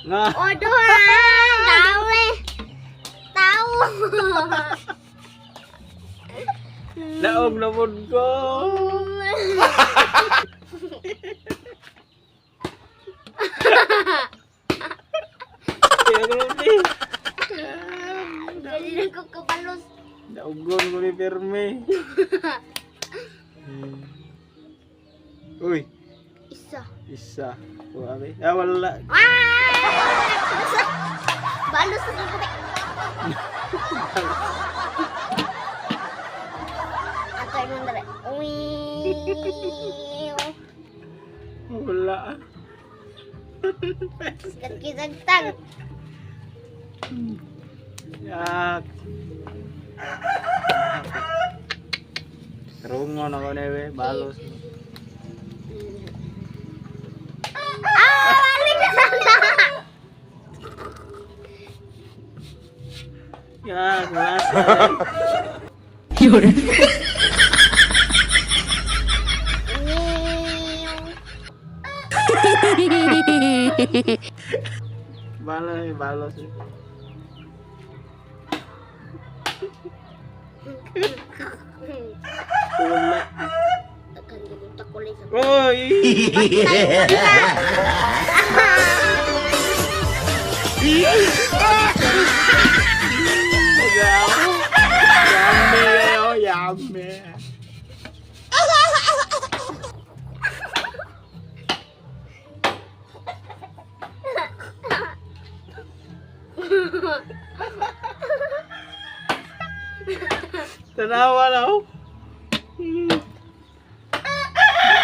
Nga. Waduh, tahu eh. Tahu. Daog na pod ko. Kaya ganun eh. Jadi aku kebalus. Daogon ko ni Perme. Uy, Isa. isa. Wala. Ah, wala. Balus aku be. Atau yang mana? Wih. Wala. Sakit-sakitan. Yak. Kerungon ako newe, balos. Balik ke sana. Ya, selasa. Balos, balos. Wala. Akan jadi takulit. Oy! Yummy kayo, yummy. Tanawa na ako.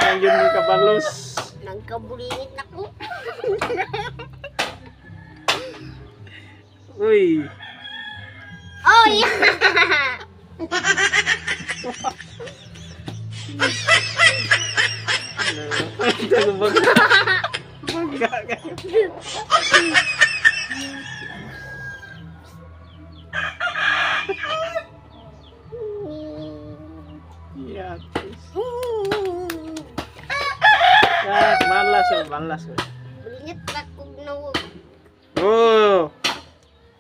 Nandiyan mo kabalos. Nagkabulinit ako. Uy. Oh iya. Baga ka. Yatis. Ya, malas oh, malas. Bulinit aku nawag. Oh,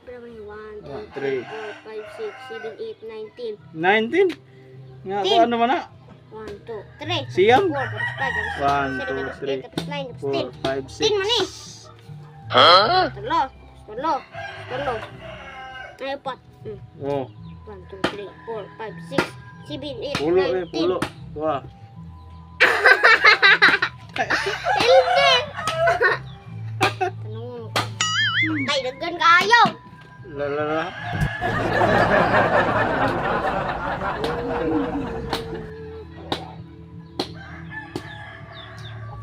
Berapa nih? 1, 2, 3, 4, 5, 6, 7, 8, 9, 10. 19. Nga ko ano man na? 1, 2, 3. Siyam? 4, 5, 6, 7, 8, 9, 10. 4, 5, 6. Tin mana? Hah? Tolo. Ayo pot. Oh, 1, 2, 3, 4, 5, 6, 7, 8, pulo 9, 10. pulo. Wah. Hindi. Tanong. Tay, daggan kayo. Lalala.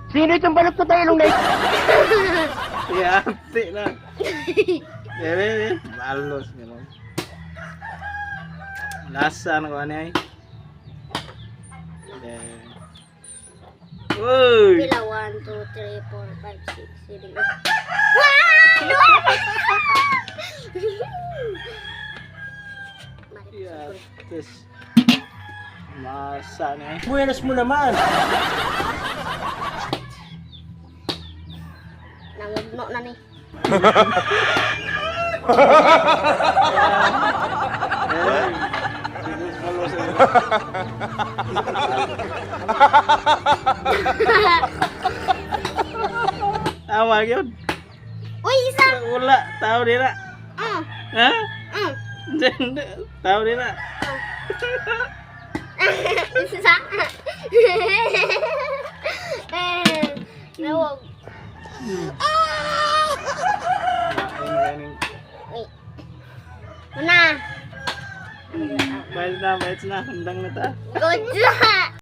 Sino itong balot ko tayo nung Yati na. Bebe, balos gano'n. Lasa ano ko ano ay? Uy! Pila 1, 2, 3, 4, 5, 6, 7, 8. Yatis. Masa na eh. Buenas mo naman. Nangugno na ni. Tawag yun. Uy, isa. Wala, tao nila. Ha? Hindi, tao nila. Isa. Nawag. Uy. Mana? Bayad na, handang na ta. Good job.